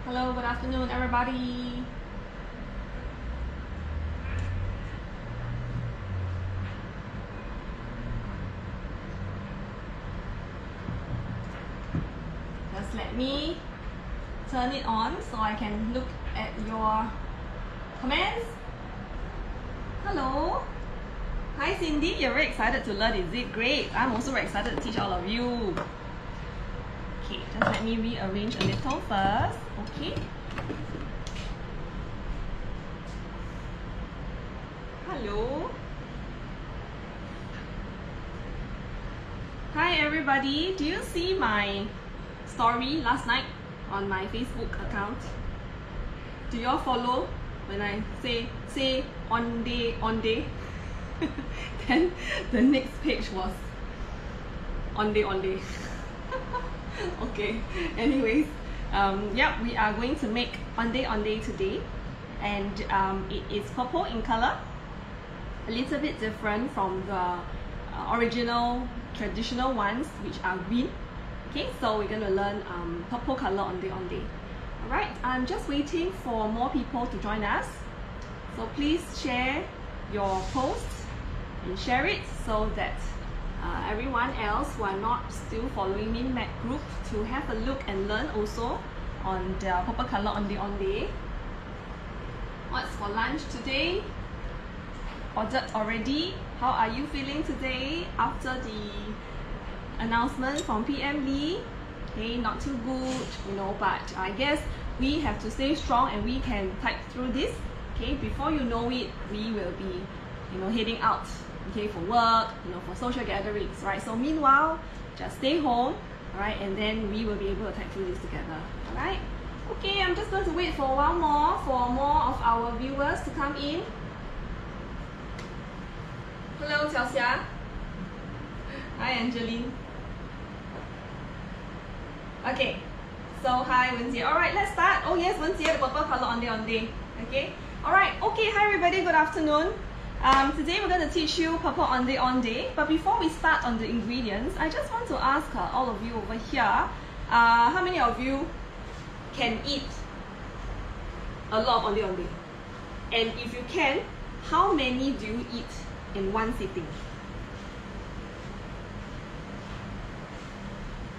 Hello, good afternoon, everybody. Just let me turn it on so I can look at your comments. Hello. Hi Cindy, you're very excited to learn, is it? Great. I'm also very excited to teach all of you. Okay, just let me rearrange a little first. Okay. Hello. Hi everybody. Do you see my story last night on my Facebook account? Do you all follow when I say Ondeh Ondeh? Then the next page was Ondeh Ondeh. Okay, anyways, yeah, we are going to make Ondeh Ondeh today, and it is purple in color, a little bit different from the original traditional ones, which are green. Okay, so we're going to learn purple color Ondeh Ondeh. Alright, I'm just waiting for more people to join us, so please share your posts and share it so that everyone else who are not still following me in that group to have a look and learn also on the purple color Ondeh Ondeh. What's for lunch today? Ordered already? How are you feeling today after the announcement from PM Lee? Okay, not too good, you know, but I guess we have to stay strong and we can type through this. Okay, before you know it, we will be, you know, heading out. Okay, for work, you know, for social gatherings, right? So meanwhile, just stay home, alright, and then we will be able to type through this together, alright? Okay, I'm just going to wait for a while more for more of our viewers to come in. Hello, Xiaoxia. Hi, Angeline. Okay, so hi, Wenjie. Alright, let's start. Oh yes, Wenjie, the purple color Ondeh Ondeh. Okay, alright, okay, hi everybody, good afternoon. Today we're going to teach you purple Ondeh Ondeh, but before we start on the ingredients, I just want to ask all of you over here, how many of you can eat a lot of Ondeh Ondeh? And if you can, how many do you eat in one sitting?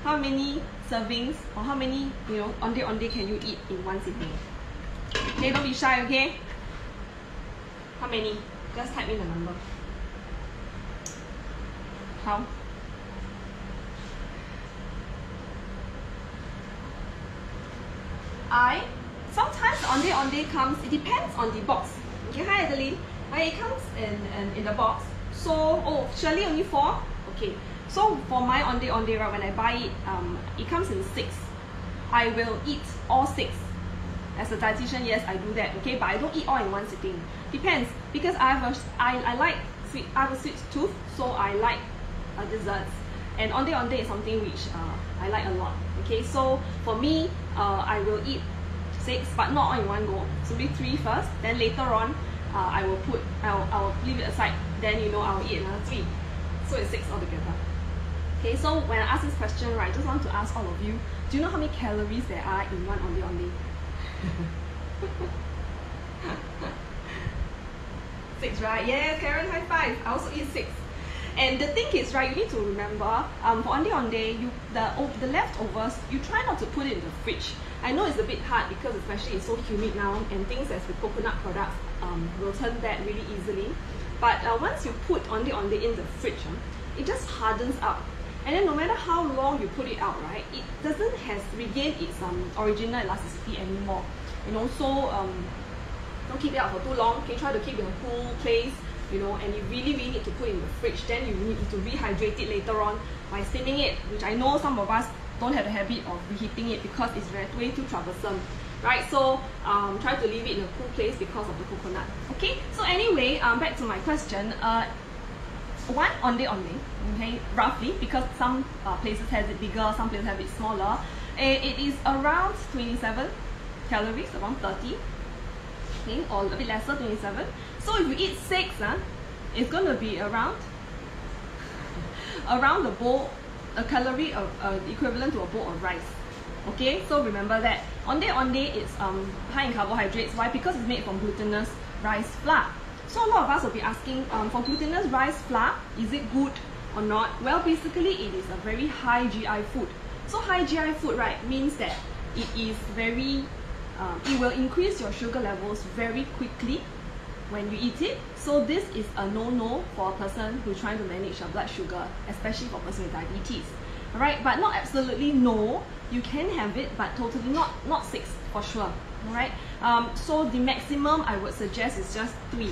How many servings or how many, you know, Ondeh Ondeh can you eat in one sitting? Okay, don't be shy, okay? How many? Just type in the number. How? Sometimes Ondeh Ondeh comes, it depends on the box. Okay, hi Adeline. It comes in the box. So, oh, Shirley only 4? Okay. So for my Ondeh Ondeh, right, when I buy it, it comes in 6. I will eat all 6. As a dietitian, yes, I do that, okay, but I don't eat all in one sitting. Depends, because I have a sweet tooth, so I like desserts. And Ondeh Ondeh is something which I like a lot. Okay, so for me, I will eat 6, but not all in one go. So maybe 3 first, then later on, I will leave it aside. Then, you know, I will eat another 3. So it's 6 altogether. Okay, so when I ask this question, right, I just want to ask all of you, do you know how many calories there are in one Ondeh Ondeh? 6, right? Yes, Karen, high 5. I also eat 6. And the thing is, right, you need to remember, for Ondeh Ondeh, the leftovers, you try not to put it in the fridge. I know it's a bit hard because especially it's so humid now, and things as with coconut products will turn bad really easily. But once you put Ondeh Ondeh in the fridge, it just hardens up. And then no matter how long you put it out, right, it doesn't have regained its original elasticity anymore. You know, so don't keep it out for too long. Okay, try to keep it in a cool place you know, and you really need to put in the fridge, then you need to rehydrate it later on by steaming it, which I know some of us don't have the habit of reheating it because it's way too troublesome, right? So try to leave it in a cool place because of the coconut. Okay, so anyway, back to my question. One Ondeh Ondeh, okay, roughly, because some places has it bigger, some places have it smaller. It is around 27 calories, around 30, okay, or a bit lesser, 27. So if you eat 6, it's going to be around the bowl, a calorie of equivalent to a bowl of rice. Okay, so remember that. Ondeh Ondeh is high in carbohydrates. Why? Because it's made from glutinous rice flour. So a lot of us will be asking, for glutinous rice flour, is it good or not? Well, basically it is a very high GI food. So high GI food, right, means that it is very, it will increase your sugar levels very quickly when you eat it. So this is a no-no for a person who's trying to manage your blood sugar, especially for a person with diabetes. Alright, but not absolutely no. You can have it, but totally not 6 for sure. Alright, so the maximum I would suggest is just 3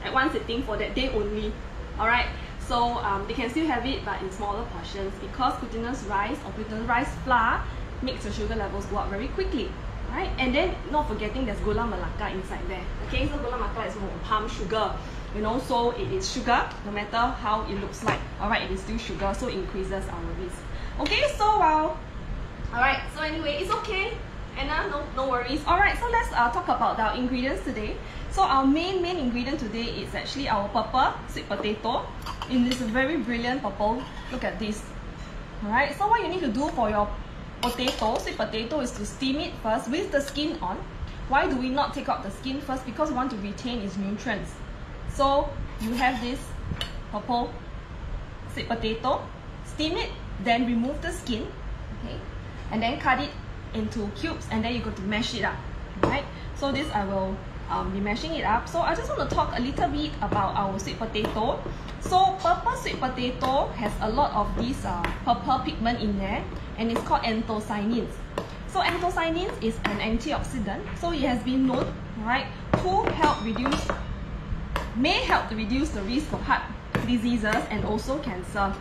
at one sitting for that day only. Alright, so they can still have it, but in smaller portions, because glutinous rice or glutinous rice flour makes your sugar levels go up very quickly. Right? And then not forgetting there's gula melaka inside there. Okay, so gula melaka is more palm sugar, you know, so it is sugar no matter how it looks like. Alright, it is still sugar, so it increases our risk. Okay, so alright, so anyway, it's okay, Anna, no worries. Alright, so let's talk about our ingredients today. So our main ingredient today is actually our purple sweet potato in this very brilliant purple. Look at this. Alright, so what you need to do for your sweet potato is to steam it first with the skin on. Why do we not take out the skin first? Because we want to retain its nutrients. So you have this purple sweet potato, steam it, then remove the skin, okay, and then cut it into cubes, and then you're going to mash it up. Right? So this I will be mashing it up. So I just want to talk a little bit about our sweet potato. So purple sweet potato has a lot of this purple pigment in there, and it's called anthocyanins. So anthocyanins is an antioxidant. So it has been known, right, to may help to reduce the risk of heart diseases and also cancer.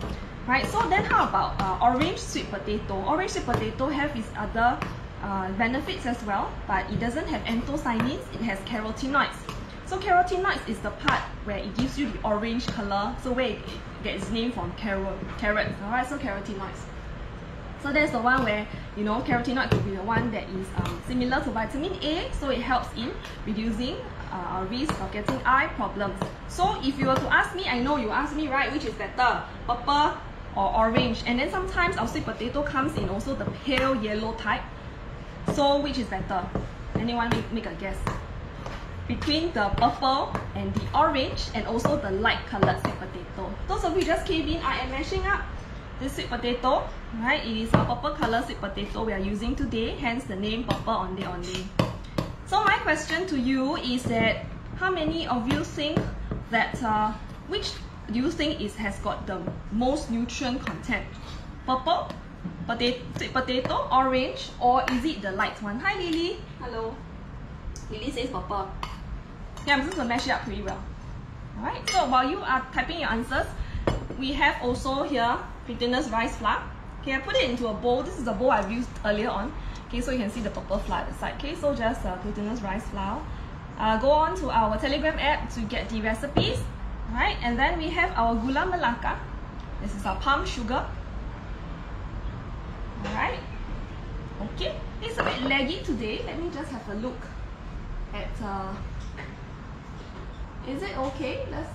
Right? So then how about orange sweet potato? Orange sweet potato have its other benefits as well, but it doesn't have anthocyanins, it has carotenoids. So carotenoids is the part where it gives you the orange color, so where it gets its name from carrots. Alright, so carotenoids. So that's the one where, you know, carotenoids will be the one that is similar to vitamin A, so it helps in reducing our risk of getting eye problems. So if you were to ask me, I know you ask me, right, which is better, purple or orange? And then sometimes our sweet potato comes in also the pale yellow type. So which is better? Anyone make a guess? Between the purple and the orange, and also the light colored sweet potato. Those of you just came in, I am mashing up this sweet potato. Right? It is a purple color sweet potato we are using today, hence the name Purple Ondeh Ondeh. So my question to you is that how many of you think that which do you think has got the most nutrient content? Purple, sweet potato, orange, or is it the light one? Hi Lily. Hello. Lily says purple. Yeah, I'm just going to mash it up pretty well. Alright, so while you are typing your answers, we have also here glutinous rice flour. Okay, I put it into a bowl. This is the bowl I've used earlier on. Okay, so you can see the purple flour at the side. Okay, so just glutinous rice flour. Go on to our Telegram app to get the recipes. Alright, and then we have our gula melaka. This is our palm sugar. Alright. Okay, it's a bit laggy today. Let me just have a look at is it okay? Let's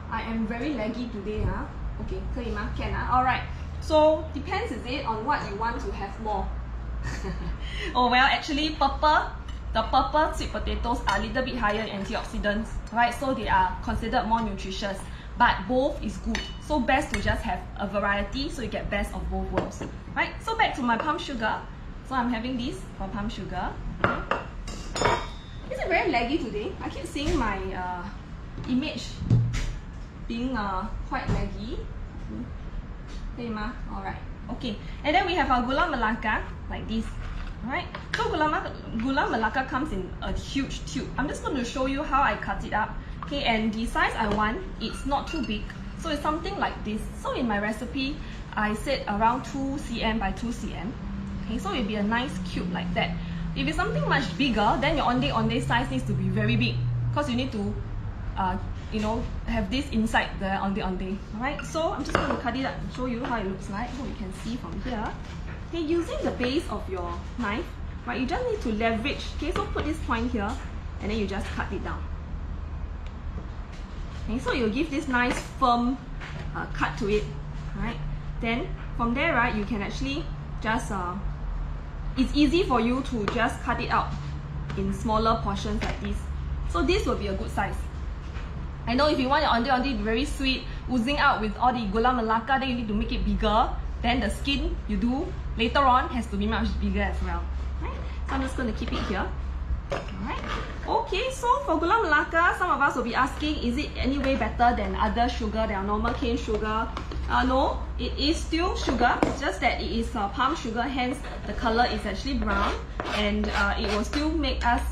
I am very laggy today, huh? Okay, 可以吗? Can, huh? Alright. So depends, is it, on what you want to have more? Oh well, actually the purple sweet potatoes are a little bit higher in antioxidants, right? So they are considered more nutritious. But both is good. So best to just have a variety so you get best of both worlds. Right? So back to my palm sugar. So I'm having this for palm sugar. Okay. Is it very laggy today? I keep seeing my image being quite laggy. Okay, ma? Alright. Okay. And then we have our gula melaka, like this. Alright, so gula melaka comes in a huge tube. I'm just going to show you how I cut it up. Okay, and the size I want, it's not too big. So it's something like this. So in my recipe, I said around 2 cm by 2 cm. Okay, so it'll be a nice cube like that. If it's something much bigger, then your ondeh ondeh size needs to be very big, because you need to, you know, have this inside the ondeh ondeh. Alright, so I'm just going to cut it up and show you how it looks like. So you can see from here. Okay, using the base of your knife, right, you just need to leverage. Okay, so put this point here, and then you just cut it down. Okay, so you'll give this nice firm cut to it. Right, then from there, right, you can actually just it's easy for you to just cut it out in smaller portions like this. So this will be a good size. I know if you want your ondeh ondeh to be very sweet, oozing out with all the gula melaka, then you need to make it bigger. Then the skin you do later on has to be much bigger as well. Right? So I'm just going to keep it here. Alright. Okay, so for gula melaka, some of us will be asking, is it any way better than other sugar, than normal cane sugar? No, it is still sugar, just that it is palm sugar, hence the color is actually brown, and it will still make us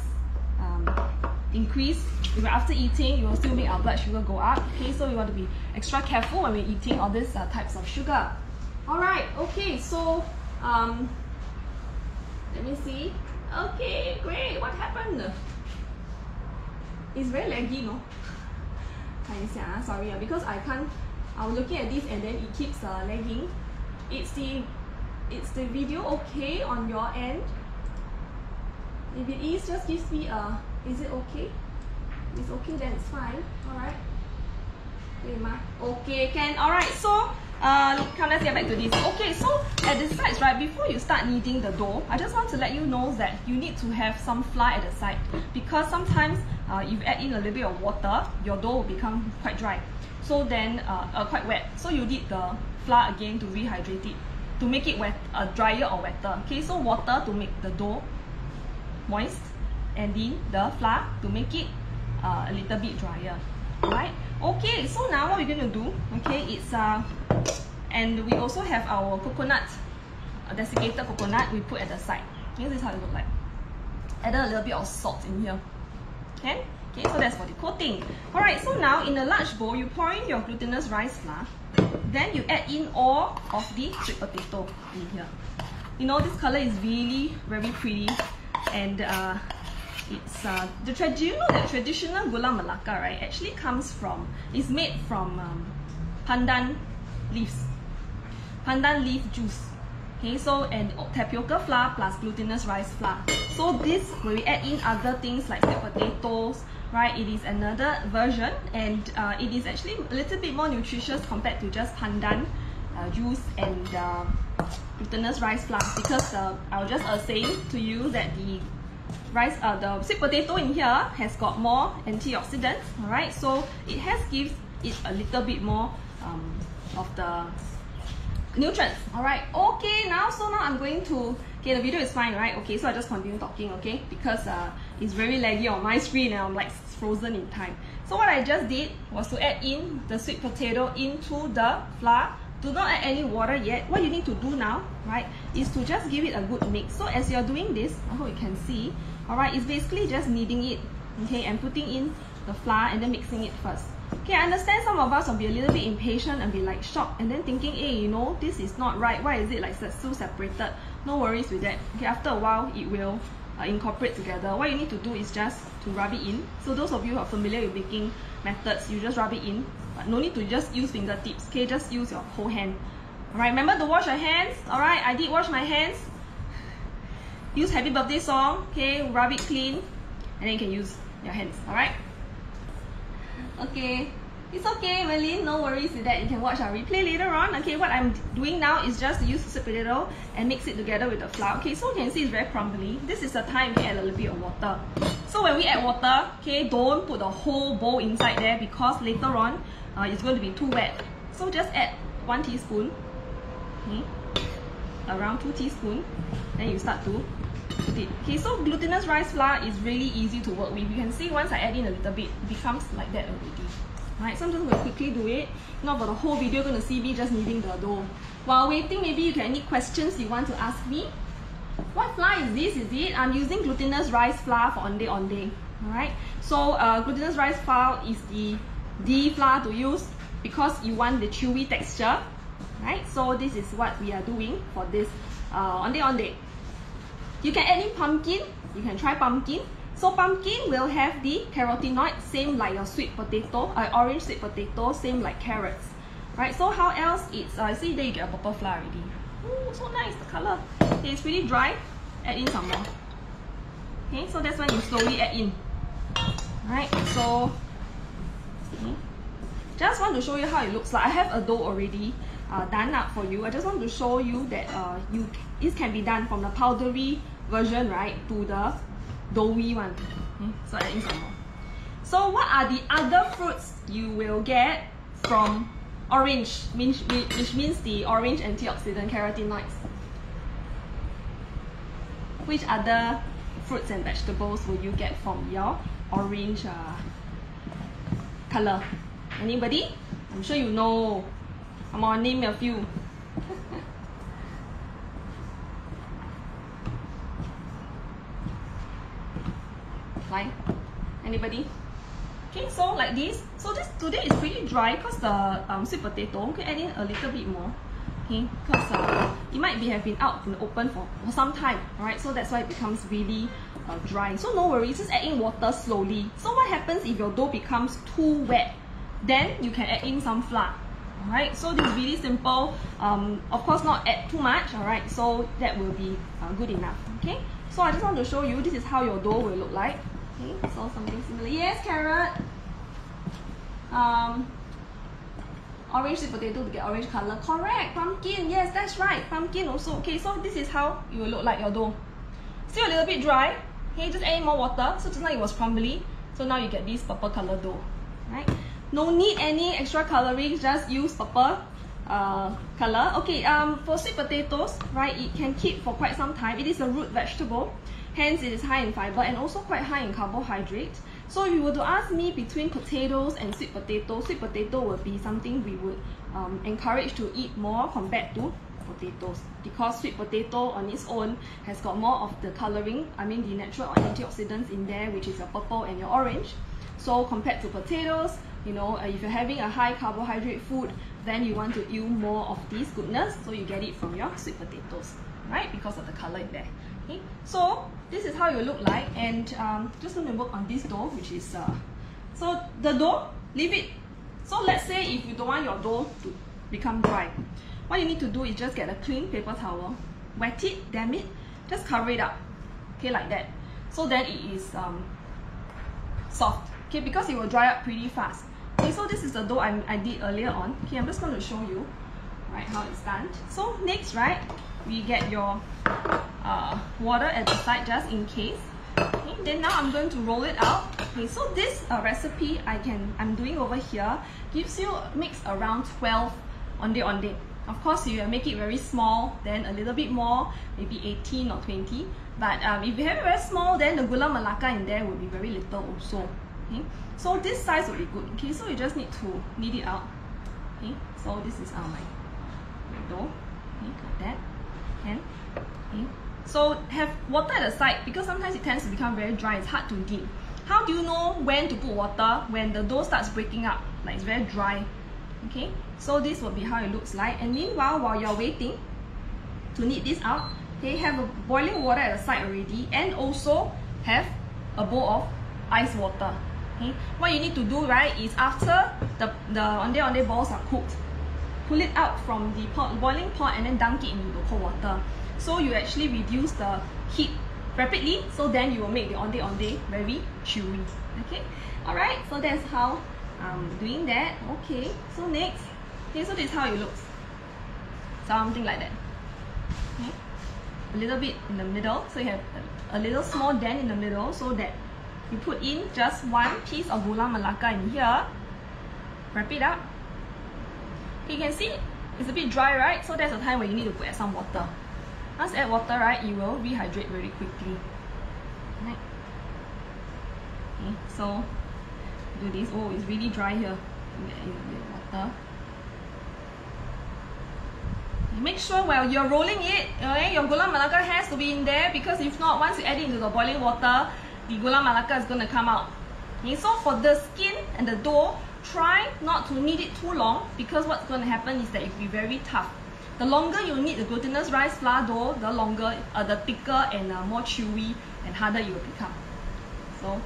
increase. After eating, it will still make our blood sugar go up. Okay, so we want to be extra careful when we're eating all these types of sugar. Alright, okay, so let me see. Okay, great. What happened? It's very laggy, no? Sorry, because I can't. I was looking at this and then it keeps lagging. It's the video okay on your end? If it is, just give me a. Is it okay? If it's okay, then it's fine. All right. Okay, can. All right. So. Let's get back to this. Okay, so at the sides, right, before you start kneading the dough, I just want to let you know that you need to have some flour at the side, because sometimes if you add in a little bit of water, your dough will become quite dry. So then, quite wet. So you need the flour again to rehydrate it, to make it wet, drier or wetter. Okay, so water to make the dough moist, and then the flour to make it a little bit drier. Alright, okay, so now what we're going to do, okay, it's and we also have our coconut, desiccated coconut we put at the side. Okay, this is how it looks like. Added a little bit of salt in here. Okay, so that's for the coating. Alright, so now in a large bowl, you pour in your glutinous rice flour, then you add in all of the sweet potato in here. You know, this color is really very pretty, and it's you know that traditional gula melaka, right, actually comes from, it's made from pandan leaves, pandan leaf juice. Okay, so and tapioca flour plus glutinous rice flour. So this, when we add in other things like sweet potatoes, right, it is another version, and it is actually a little bit more nutritious compared to just pandan juice and glutinous rice flour, because I was just saying to you that the sweet potato in here has got more antioxidants. All right, so it gives it a little bit more of the nutrients. All right, okay, now I'm going to, okay, the video is fine, right? Okay, so I just continue talking, okay, because it's very laggy on my screen and I'm like frozen in time. So what I just did was to add in the sweet potato into the flour. Do not add any water yet. What you need to do now, right, is to just give it a good mix. So as you're doing this, I hope you can see, alright, it's basically just kneading it, okay, and putting in the flour and then mixing it first. Okay, I understand some of us will be a little bit impatient and be like shocked and then thinking, hey, you know, this is not right. Why is it like so separated? No worries with that. Okay, after a while, it will incorporate together. What you need to do is just to rub it in. So those of you who are familiar with baking methods, you just rub it in. But no need to just use fingertips, okay? Just use your whole hand. Alright, remember to wash your hands. Alright, I did wash my hands. Use happy birthday song, okay? Rub it clean, and then you can use your hands. Alright? Okay. It's okay, Merlin, no worries with that. You can watch our replay later on. Okay, what I'm doing now is just to use the sweet potato and mix it together with the flour. Okay, so you can see it's very crumbly. This is the time we add a little bit of water. So when we add water, okay, don't put the whole bowl inside there, because later on it's going to be too wet. So just add 1 teaspoon, okay, around 2 teaspoons, then you start to put it. Okay, so glutinous rice flour is really easy to work with. You can see once I add in a little bit, it becomes like that already. Alright, so I'm just going to quickly do it. Not for the whole video, you're going to see me just kneading the dough. While waiting, maybe you can any questions you want to ask me. What flour is this? Is it? I'm using glutinous rice flour for Ondeh Ondeh. Alright, so glutinous rice flour is the D flour to use because you want the chewy texture. Right, so this is what we are doing for this Ondeh Ondeh. You can add in pumpkin. You can try pumpkin. So pumpkin will have the carotenoid, same like your sweet potato, orange sweet potato, same like carrots. Right, so how else it's, see there you get a purple flour already. Ooh, so nice, the color. Okay, it's really dry, add in some more. Okay, so that's when you slowly add in. Right, so, okay. Just want to show you how it looks like. I have a dough already done up for you. I just want to show you that this can be done from the powdery version, right, to the doughy one. Okay, so add in some more. So what are the other fruits you will get from orange, which means the orange antioxidant carotenoids? Which other fruits and vegetables will you get from your orange color? Anybody? I'm sure you know. Come on, name a few. Like, anybody? Okay, so like this. So this today is pretty dry because the sweet potato. Okay, add in a little bit more. Okay, because it might have been out in the open for some time. Alright, so that's why it becomes really dry. So no worries, just add in water slowly. So what happens if your dough becomes too wet? Then you can add in some flour. Alright, so this is really simple. Of course, not add too much. Alright, so that will be good enough. Okay, so I just want to show you this is how your dough will look like. Okay, so something similar. Yes, carrot. Orange sweet potato to get orange color. Correct. Pumpkin. Yes, that's right. Pumpkin also. Okay, so this is how you will look like your dough. Still a little bit dry. Okay, just add in more water. So just now it was crumbly. So now you get this purple color dough. Right? No need any extra coloring. Just use purple color. Okay. For sweet potatoes, right? It can keep for quite some time. It is a root vegetable. Hence, it is high in fiber and also quite high in carbohydrate. So if you were to ask me between potatoes and sweet potato would be something we would encourage to eat more compared to potatoes, because sweet potato on its own has got more of the coloring, I mean the natural antioxidants in there, which is your purple and your orange. So compared to potatoes, you know, if you're having a high carbohydrate food, then you want to eat more of this goodness, so you get it from your sweet potatoes, right? Because of the color in there. Okay, so this is how you look like, and just going to work on this dough, which is so the dough, leave it. So let's say if you don't want your dough to become dry, what you need to do is just get a clean paper towel, wet it, damp it, just cover it up, okay, like that. So then it is soft, okay, because it will dry up pretty fast. Okay, so this is the dough I did earlier on. Okay, I'm just going to show you, right, how it's done. So next, right, we get your water at the side just in case. Okay, then now I'm going to roll it out. Okay, so this recipe I'm doing over here gives you mix around 12 Ondeh Ondeh. Of course, you make it very small, then a little bit more, maybe 18 or 20. But if you have it very small, then the gula melaka in there will be very little also. Okay, so this size will be good. Okay, so you just need to knead it out. Okay, so this is my dough. Okay, like that. Okay. So have water at the side, because sometimes it tends to become very dry, it's hard to knead. How do you know when to put water? When the dough starts breaking up, like it's very dry. Okay, so this will be how it looks like. And meanwhile, while you're waiting to knead this out, okay, have a boiling water at the side already, and also have a bowl of ice water. Okay, what you need to do, right, is after the Ondeh Ondeh balls are cooked, pull it out from the boiling pot and then dunk it into the cold water. So you actually reduce the heat rapidly, so then you will make the Ondeh Ondeh very chewy. Okay, alright, so that's how I'm doing that. Okay, so next, okay, so this is how it looks. Something like that. Okay, a little bit in the middle, so you have a little small dent in the middle, so that you put in just one piece of gula melaka in here, wrap it up. You can see it's a bit dry, right? So that's the time where you need to add some water. Once you add water, right, you will rehydrate very quickly. Right? Okay, so do this. Oh, it's really dry here. Add in a bit of water. Make sure while you're rolling it, okay, your gula melaka has to be in there, because if not, once you add it into the boiling water, the gula melaka is going to come out. Okay, so for the skin and the dough, try not to knead it too long, because what's going to happen is that it will be very tough. The longer you knead the glutinous rice flour dough, the longer, the thicker and more chewy and harder it will become. So,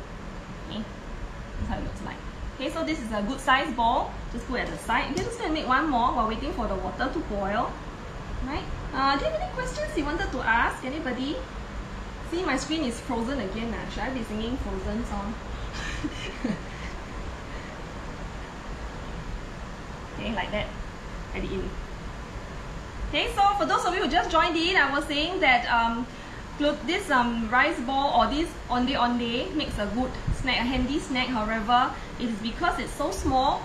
okay, that's how it looks like. Okay, so this is a good size ball. Just put at the side. Okay, just going to make one more while waiting for the water to boil. Right? Do you have any questions you wanted to ask? Anybody? See, my screen is frozen again. Should I be singing Frozen song? Okay, like that. Add it in. Okay, so for those of you who just joined in, I was saying that this rice ball or this Ondeh Ondeh makes a good snack, a handy snack. However, it is because it's so small,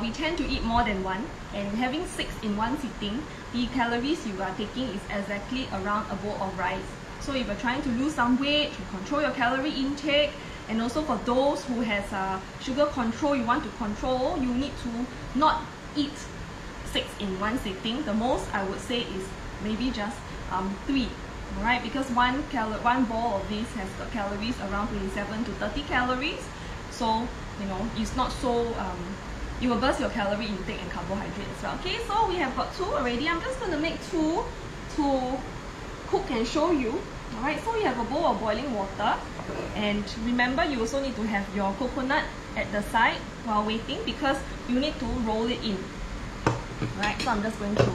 we tend to eat more than one, and having 6 in one sitting, the calories you are taking is exactly around a bowl of rice. So if you're trying to lose some weight, to control your calorie intake, and also for those who has sugar control, you want to control, you need to not eat 6 in one sitting. The most I would say is maybe just 3. Alright, because one ball of this has got calories around 27 to 30 calories. So, you know, it's not so, it will burst your calorie intake and carbohydrate as well. Okay, so we have got 2 already. I'm just going to make 2 to cook and show you. Alright, so you have a bowl of boiling water. And remember, you also need to have your coconut at the side while waiting, because you need to roll it in. Right, so I'm just going to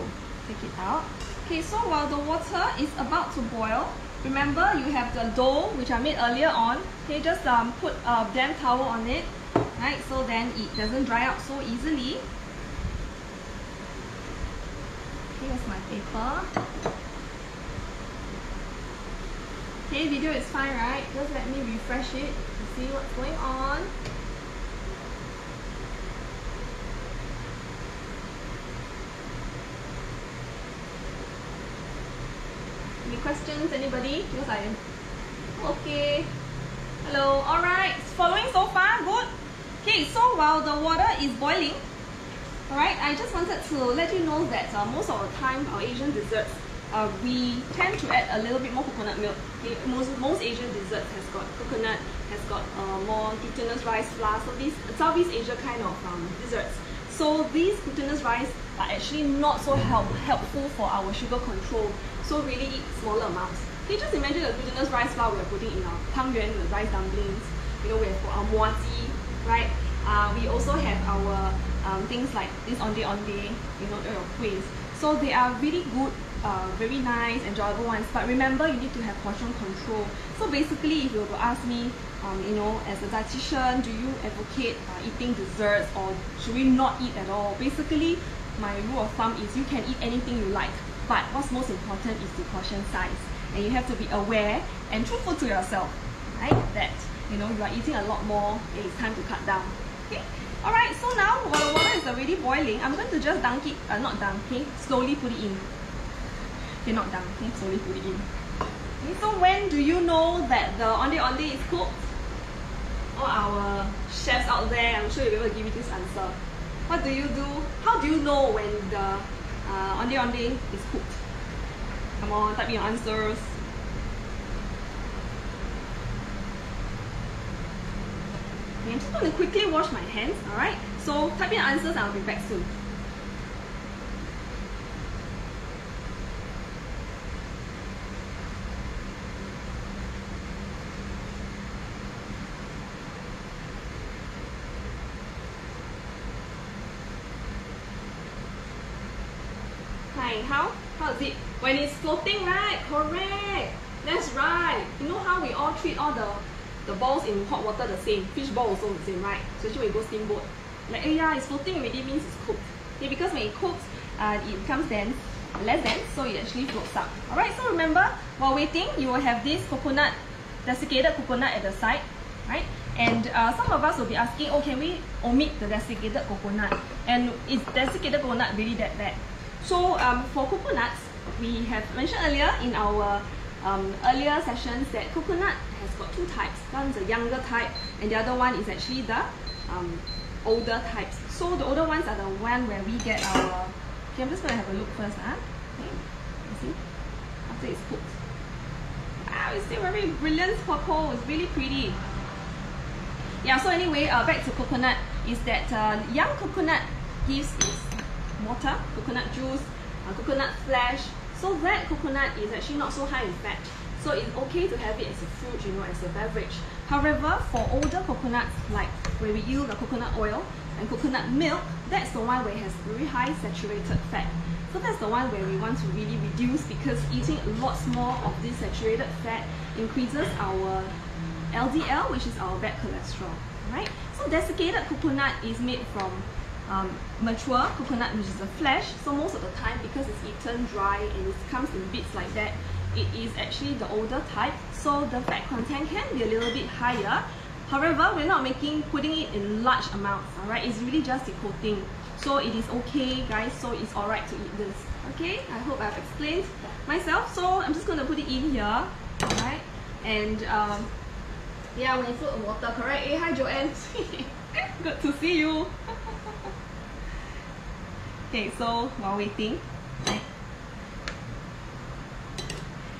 take it out. Okay, so while the water is about to boil, remember you have the dough which I made earlier on. Okay, just put a damp towel on it, right? So then it doesn't dry out so easily. Okay, here's my paper. Okay, video is fine, right? Just let me refresh it to see what's going on. Any questions, anybody? Because I am okay. Hello, alright, following so far, good. Okay, so while the water is boiling, alright, I just wanted to let you know that most of the time our Asian desserts, we tend to add a little bit more coconut milk. Okay, most Asian desserts has got coconut, has got more glutinous rice flour, so these Southeast Asia kind of desserts. So these glutinous rice are actually not so helpful for our sugar control. So really eat smaller amounts. Okay, just imagine the glutinous rice flour we are putting in our tangyuan, the rice dumplings. You know, we have our muati, right? We also have our things like this Ondeh Ondeh, you know, your kuehs. So they are really good, very nice, enjoyable ones. But remember, you need to have portion control. So basically, if you were to ask me, you know, as a dietitian, do you advocate eating desserts, or should we not eat at all? Basically, my rule of thumb is you can eat anything you like. But what's most important is the portion size, and you have to be aware and truthful to yourself, right? That you know you are eating a lot more, and it's time to cut down. Okay. All right. So now while the water is already boiling, I'm going to just dunk it, not dunk. Okay, slowly put it in. Okay, not dunk. Okay, slowly put it in. Okay. So when do you know that the Ondeh Ondeh is cooked? All our chefs out there, I'm sure you'll be able to give me this answer. What do you do? How do you know when the Ondeh Ondeh is cooked? Come on, type in your answers. Okay, I'm just going to quickly wash my hands, alright? So type in your answers and I'll be back soon. How is it? When it's floating, right? Correct. That's right. You know how we all treat all the balls in hot water the same. Fish ball also the same, right? Especially when you go steamboat. Like, oh yeah, it's floating already means it's cooked. Okay, because when it cooks, it becomes dense, less dense, so it actually floats up. Alright, so remember, while waiting, you will have this coconut, desiccated coconut at the side, right? And some of us will be asking, oh, can we omit the desiccated coconut? And is desiccated coconut really that bad? So for coconuts, we have mentioned earlier in our earlier sessions that coconut has got 2 types. One is a younger type, and the other one is actually the older types. So the older ones are the one where we get our... Okay, I'm just going to have a look first. Okay, you see? After it's cooked. Wow, it's still very brilliant purple. It's really pretty. Yeah, so anyway, back to coconut is that young coconut gives its water, coconut juice, coconut flesh. So red coconut is actually not so high in fat. So it's okay to have it as a fruit, you know, as a beverage. However, for older coconuts, like where we use the coconut oil and coconut milk, that's the one where it has very high saturated fat. So that's the one where we want to really reduce, because eating lots more of this saturated fat increases our LDL, which is our bad cholesterol, right? So desiccated coconut is made from mature coconut, which is the flesh. So most of the time, because it's eaten dry and it comes in bits like that, it is actually the older type. So the fat content can be a little bit higher. However, we're not putting it in large amounts, alright? It's really just a coating. So it is okay, guys, so it's alright to eat this. Okay, I hope I've explained myself. So I'm just going to put it in here, alright? And yeah, when you put water, correct? Hey, hi Joanne. Good to see you. Okay, so while waiting,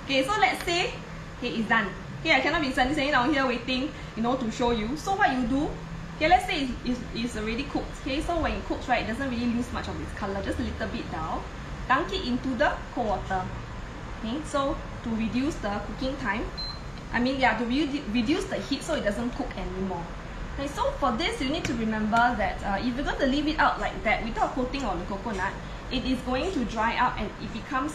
okay, so let's say, okay, it's done. Okay, I cannot be standing down here waiting, you know, to show you. So what you do, okay, let's say it's already cooked. Okay, so when it cooks, right, it doesn't really lose much of its color, just a little bit down. Dunk it into the cold water. Okay, so to reduce the cooking time, to reduce the heat so it doesn't cook anymore. Okay, so for this, you need to remember that if you're going to leave it out like that without coating on the coconut, it is going to dry up and it becomes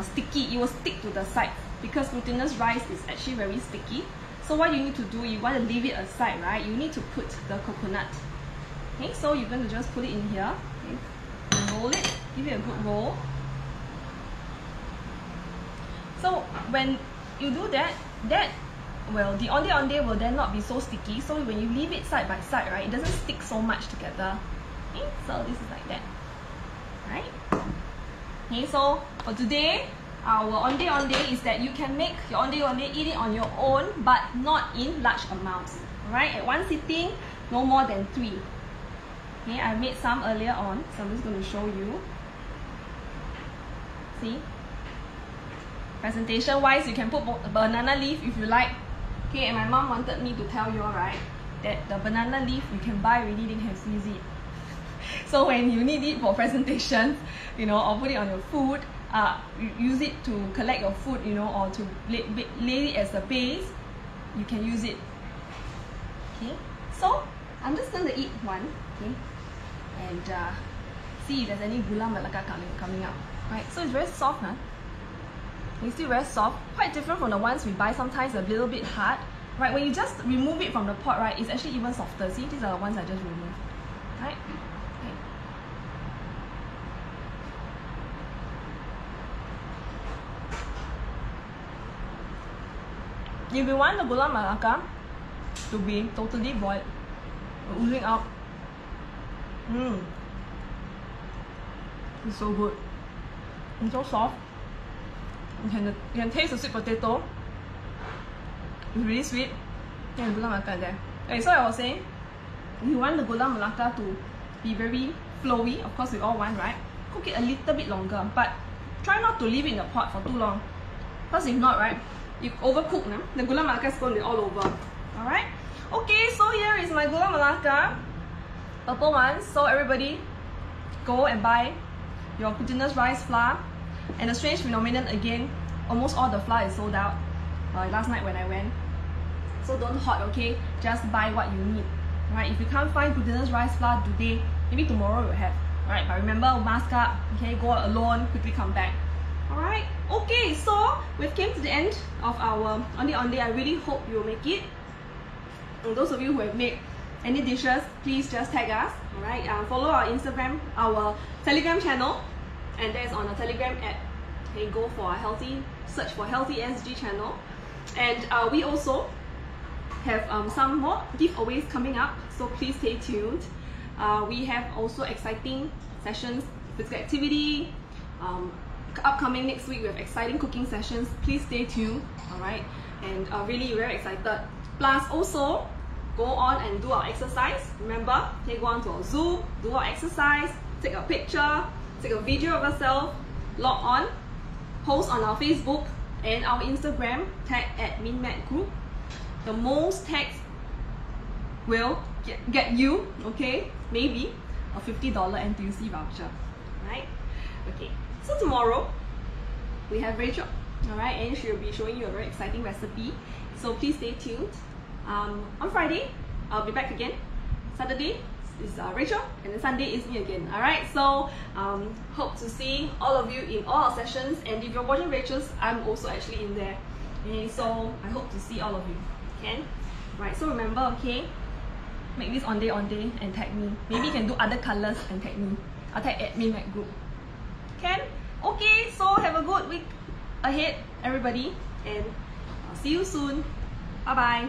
sticky. It will stick to the side because glutinous rice is actually very sticky. So what you need to do, you want to leave it aside, right? You need to put the coconut. Okay, so you're going to just put it in here. Okay, roll it, give it a good roll. So when you do that, well, the Ondeh Ondeh will then not be so sticky. So when you leave it side by side, right, it doesn't stick so much together. Okay, so this is like that, right? Okay, so for today, our Ondeh Ondeh is that you can make your Ondeh Ondeh, eat it on your own, but not in large amounts. Right? At one sitting, no more than 3. Okay, I made some earlier on, so I'm just going to show you. See? Presentation wise, you can put banana leaf if you like. Okay, and my mom wanted me to tell you, right, that the banana leaf you can buy already, then you can freeze it. So when you need it for presentations, you know, or put it on your food, use it to collect your food, you know, or to lay it as a base, you can use it. Okay, so I'm just going to eat one, okay, and see if there's any gula melaka coming out. Right, so it's very soft, huh? It's still very soft, quite different from the ones we buy, sometimes a little bit hard. Right, when you just remove it from the pot, right, it's actually even softer. See, these are the ones I just removed. Right? Okay. If you want the gula melaka to be totally boiled, oozing out, it's so good. It's so soft. You can taste the sweet potato. It's really sweet. And gula melaka there. Okay, so I was saying, if you want the gula melaka to be very flowy, of course we all want, right? Cook it a little bit longer, but try not to leave it in the pot for too long. Because if not, right, you overcook, the gula melaka is going to be all over. Alright? Okay, so here is my gula melaka. Purple one. So everybody, go and buy your glutinous rice flour. And a strange phenomenon again, almost all the flour is sold out last night when I went. So don't hoard, okay? Just buy what you need. Right? If you can't find glutinous rice flour today, maybe tomorrow you'll have. Alright, but remember, mask up, okay? Go alone, quickly come back. Alright? Okay, so we've came to the end of our Ondeh Ondeh. I really hope you'll make it. And those of you who have made any dishes, please just tag us. Alright? Follow our Instagram, our Telegram channel. And that's on a Telegram app. Okay, go for a search for Healthy SG channel. And we also have some more giveaways coming up, so please stay tuned. We have also exciting sessions, physical activity. Upcoming next week, we have exciting cooking sessions. Please stay tuned, alright? And really very excited. Plus also, go on and do our exercise. Remember, okay, go on to our Zoom, do our exercise, take a picture, take a video of yourself, log on, post on our Facebook and our Instagram, tag at MinMac Group. The most tags will get you, okay, maybe a $50 NTUC voucher, right? Okay, so tomorrow we have Rachel, alright, and she'll be showing you a very exciting recipe, so please stay tuned. On Friday, I'll be back again. Saturday is Rachel, and then Sunday is me again, alright? So hope to see all of you in all our sessions, and if you're watching Rachel's, I'm also actually in there. Okay, so I hope to see all of you. Can? Right, so remember, okay, make this Ondeh Ondeh and tag me. Maybe you can do other colors and tag me. I'll tag at MinMac Group. Can? Okay, so have a good week ahead, everybody, and I'll see you soon. Bye bye.